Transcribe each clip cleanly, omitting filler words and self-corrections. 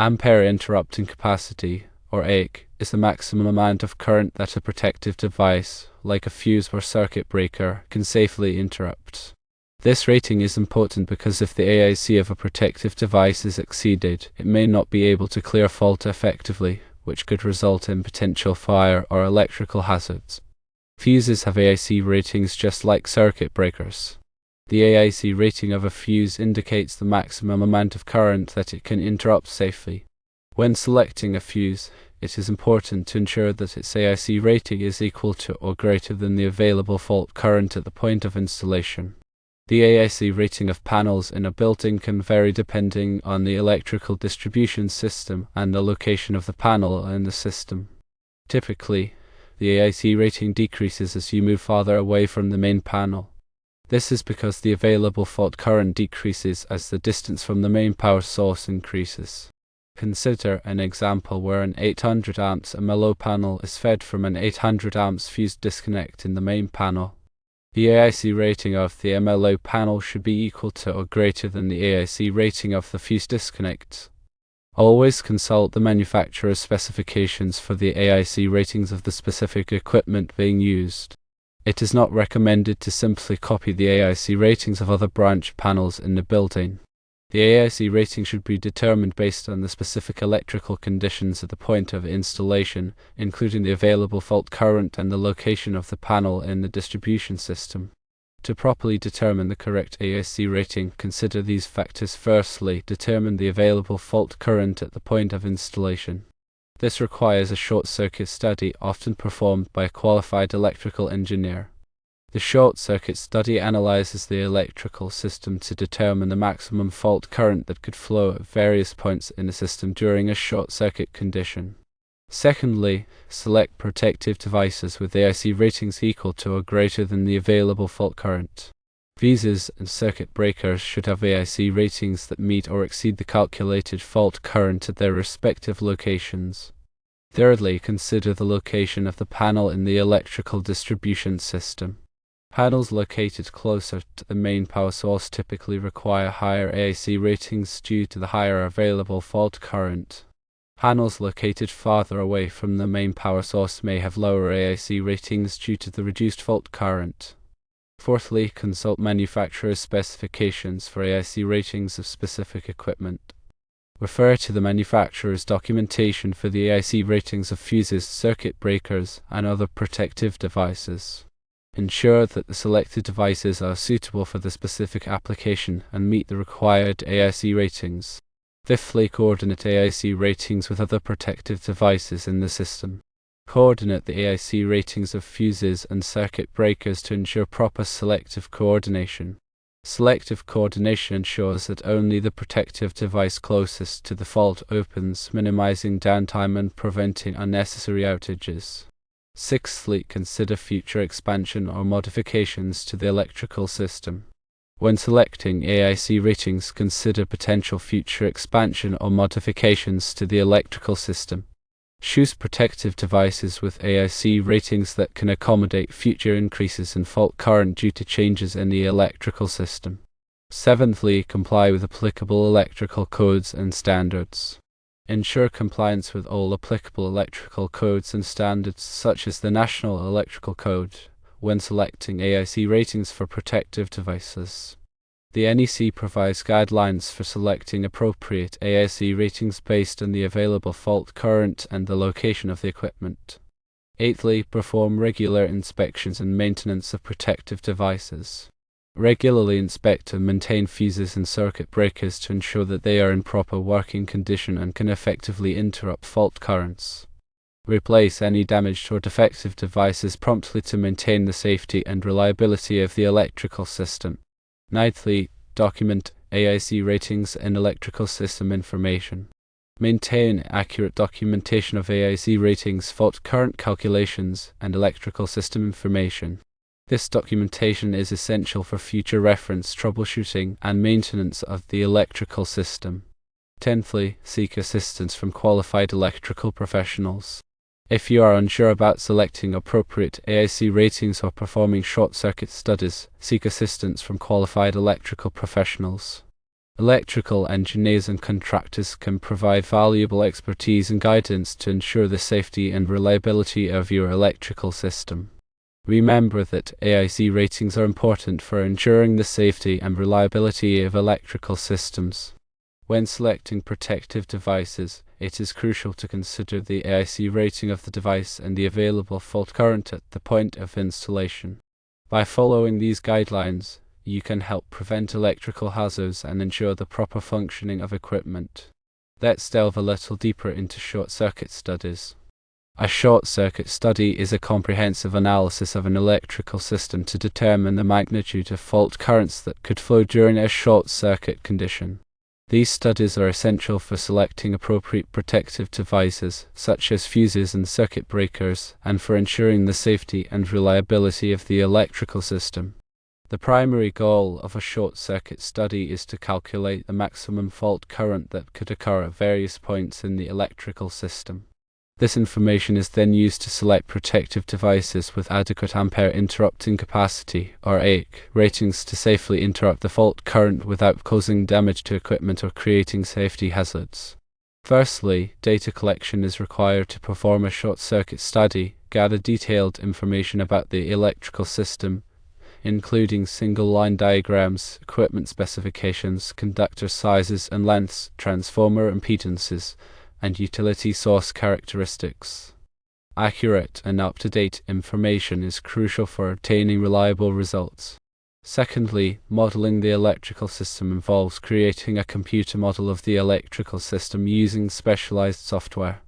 Ampere Interrupting Capacity, or AIC, is the maximum amount of current that a protective device, like a fuse or circuit breaker, can safely interrupt. This rating is important because if the AIC of a protective device is exceeded, it may not be able to clear fault effectively, which could result in potential fire or electrical hazards. Fuses have AIC ratings just like circuit breakers. The AIC rating of a fuse indicates the maximum amount of current that it can interrupt safely. When selecting a fuse, it is important to ensure that its AIC rating is equal to or greater than the available fault current at the point of installation. The AIC rating of panels in a building can vary depending on the electrical distribution system and the location of the panel in the system. Typically, the AIC rating decreases as you move farther away from the main panel. This is because the available fault current decreases as the distance from the main power source increases. Consider an example where an 800 amps MLO panel is fed from an 800 amps fuse disconnect in the main panel. The AIC rating of the MLO panel should be equal to or greater than the AIC rating of the fuse disconnect. Always consult the manufacturer's specifications for the AIC ratings of the specific equipment being used. It is not recommended to simply copy the AIC ratings of other branch panels in the building. The AIC rating should be determined based on the specific electrical conditions at the point of installation, including the available fault current and the location of the panel in the distribution system. To properly determine the correct AIC rating, consider these factors. Firstly, determine the available fault current at the point of installation. This requires a short circuit study, often performed by a qualified electrical engineer. The short circuit study analyzes the electrical system to determine the maximum fault current that could flow at various points in the system during a short circuit condition. Secondly, select protective devices with AIC ratings equal to or greater than the available fault current. Fuses and circuit breakers should have AIC ratings that meet or exceed the calculated fault current at their respective locations. Thirdly, consider the location of the panel in the electrical distribution system. Panels located closer to the main power source typically require higher AIC ratings due to the higher available fault current. Panels located farther away from the main power source may have lower AIC ratings due to the reduced fault current. Fourthly, consult manufacturer's specifications for AIC ratings of specific equipment. Refer to the manufacturer's documentation for the AIC ratings of fuses, circuit breakers, and other protective devices. Ensure that the selected devices are suitable for the specific application and meet the required AIC ratings. Fifthly, coordinate AIC ratings with other protective devices in the system. Coordinate the AIC ratings of fuses and circuit breakers to ensure proper selective coordination. Selective coordination ensures that only the protective device closest to the fault opens, minimizing downtime and preventing unnecessary outages. Sixthly, consider future expansion or modifications to the electrical system. When selecting AIC ratings, consider potential future expansion or modifications to the electrical system. Choose protective devices with AIC ratings that can accommodate future increases in fault current due to changes in the electrical system. Seventhly, comply with applicable electrical codes and standards. Ensure compliance with all applicable electrical codes and standards, such as the National Electrical Code, when selecting AIC ratings for protective devices. The NEC provides guidelines for selecting appropriate AIC ratings based on the available fault current and the location of the equipment. Eighthly, perform regular inspections and maintenance of protective devices. Regularly inspect and maintain fuses and circuit breakers to ensure that they are in proper working condition and can effectively interrupt fault currents. Replace any damaged or defective devices promptly to maintain the safety and reliability of the electrical system. Ninthly, document AIC ratings and electrical system information. Maintain accurate documentation of AIC ratings, fault current calculations, and electrical system information. This documentation is essential for future reference, troubleshooting, and maintenance of the electrical system. Tenthly, seek assistance from qualified electrical professionals. If you are unsure about selecting appropriate AIC ratings or performing short circuit studies, seek assistance from qualified electrical professionals. Electrical engineers and contractors can provide valuable expertise and guidance to ensure the safety and reliability of your electrical system. Remember that AIC ratings are important for ensuring the safety and reliability of electrical systems. When selecting protective devices, it is crucial to consider the AIC rating of the device and the available fault current at the point of installation. By following these guidelines, you can help prevent electrical hazards and ensure the proper functioning of equipment. Let's delve a little deeper into short circuit studies. A short circuit study is a comprehensive analysis of an electrical system to determine the magnitude of fault currents that could flow during a short circuit condition. These studies are essential for selecting appropriate protective devices, such as fuses and circuit breakers, and for ensuring the safety and reliability of the electrical system. The primary goal of a short circuit study is to calculate the maximum fault current that could occur at various points in the electrical system. This information is then used to select protective devices with adequate Ampere Interrupting Capacity, or AIC, ratings to safely interrupt the fault current without causing damage to equipment or creating safety hazards. Firstly, data collection is required to perform a short circuit study. Gather detailed information about the electrical system, including single-line diagrams, equipment specifications, conductor sizes and lengths, transformer impedances, and utility source characteristics. Accurate and up-to-date information is crucial for obtaining reliable results. Secondly, modeling the electrical system involves creating a computer model of the electrical system using specialized software.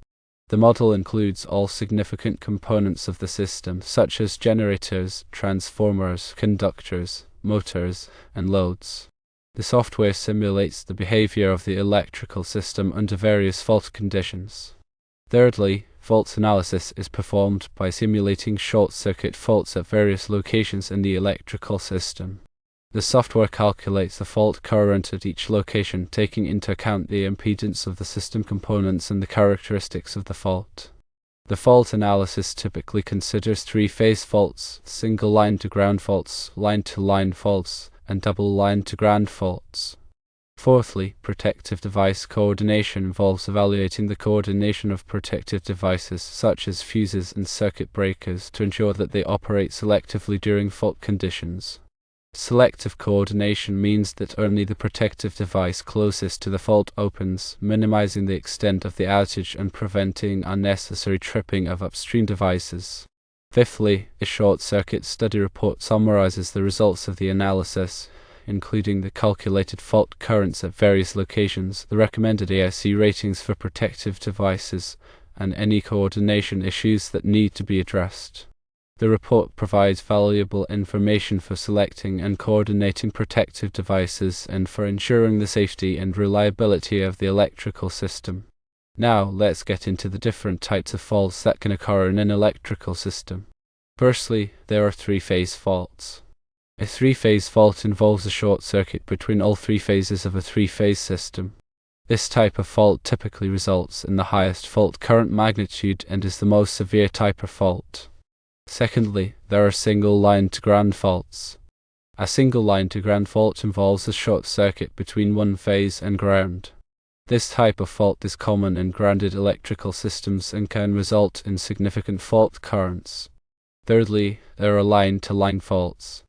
The model includes all significant components of the system, such as generators, transformers, conductors, motors, and loads. The software simulates the behavior of the electrical system under various fault conditions. Thirdly, fault analysis is performed by simulating short-circuit faults at various locations in the electrical system. The software calculates the fault current at each location, taking into account the impedance of the system components and the characteristics of the fault. The fault analysis typically considers three-phase faults, single line-to-ground faults, line-to-line faults, and double line-to-ground faults. Fourthly, protective device coordination involves evaluating the coordination of protective devices such as fuses and circuit breakers to ensure that they operate selectively during fault conditions. Selective coordination means that only the protective device closest to the fault opens, minimizing the extent of the outage and preventing unnecessary tripping of upstream devices. Fifthly, a short circuit study report summarizes the results of the analysis, including the calculated fault currents at various locations, the recommended AIC ratings for protective devices, and any coordination issues that need to be addressed. The report provides valuable information for selecting and coordinating protective devices and for ensuring the safety and reliability of the electrical system. Now, let's get into the different types of faults that can occur in an electrical system. Firstly, there are three-phase faults. A three-phase fault involves a short circuit between all three phases of a three-phase system. This type of fault typically results in the highest fault current magnitude and is the most severe type of fault. Secondly, there are single line-to-ground faults. A single line-to-ground fault involves a short circuit between one phase and ground. This type of fault is common in grounded electrical systems and can result in significant fault currents. Thirdly, there are line-to-line faults.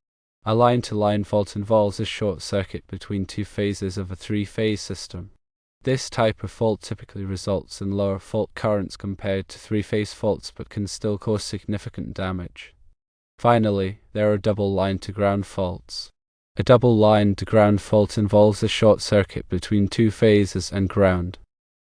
A line-to-line fault involves a short circuit between two phases of a three-phase system. This type of fault typically results in lower fault currents compared to three-phase faults but can still cause significant damage. Finally, there are double line-to-ground faults. A double line-to-ground fault involves a short circuit between two phases and ground.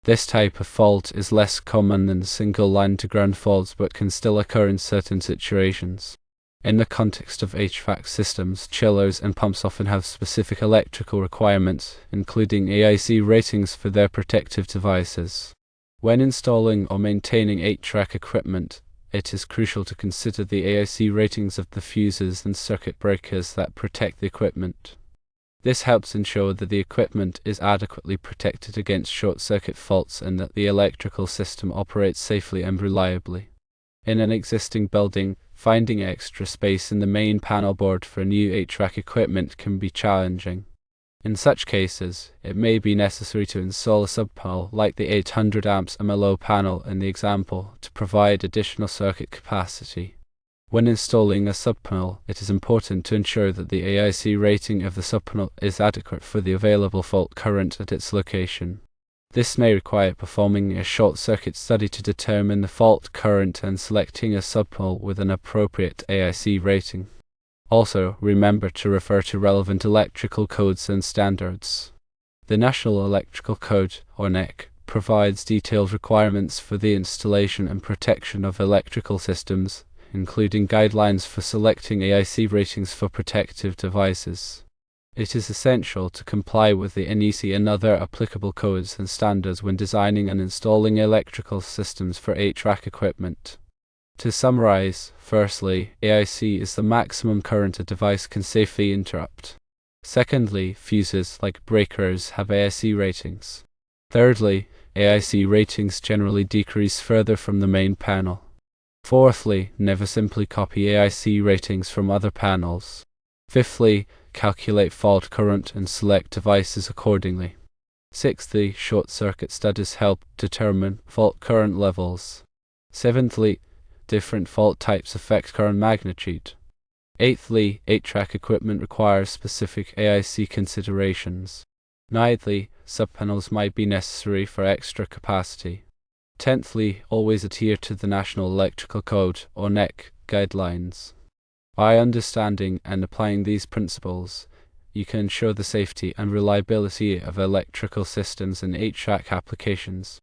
This type of fault is less common than single line-to-ground faults but can still occur in certain situations. In the context of HVAC systems, chillers and pumps often have specific electrical requirements, including AIC ratings for their protective devices. When installing or maintaining HVAC equipment, it is crucial to consider the AIC ratings of the fuses and circuit breakers that protect the equipment. This helps ensure that the equipment is adequately protected against short-circuit faults and that the electrical system operates safely and reliably. In an existing building, finding extra space in the main panel board for new HVAC equipment can be challenging. In such cases, it may be necessary to install a subpanel like the 800 amps MLO panel in the example to provide additional circuit capacity. When installing a subpanel, it is important to ensure that the AIC rating of the subpanel is adequate for the available fault current at its location. This may require performing a short circuit study to determine the fault current and selecting a subpanel with an appropriate AIC rating. Also, remember to refer to relevant electrical codes and standards. The National Electrical Code, or NEC, provides detailed requirements for the installation and protection of electrical systems, including guidelines for selecting AIC ratings for protective devices. It is essential to comply with the NEC and other applicable codes and standards when designing and installing electrical systems for HVAC equipment. To summarize, firstly, AIC is the maximum current a device can safely interrupt. Secondly, fuses, like breakers, have AIC ratings. Thirdly, AIC ratings generally decrease further from the main panel. Fourthly, never simply copy AIC ratings from other panels. Fifthly, calculate fault current and select devices accordingly. Sixthly, short circuit studies help determine fault current levels. Seventhly, different fault types affect current magnitude. Eighthly, 8-track equipment requires specific AIC considerations. Ninthly, subpanels might be necessary for extra capacity. Tenthly, always adhere to the National Electrical Code, or NEC, guidelines. By understanding and applying these principles, you can ensure the safety and reliability of electrical systems and HVAC applications.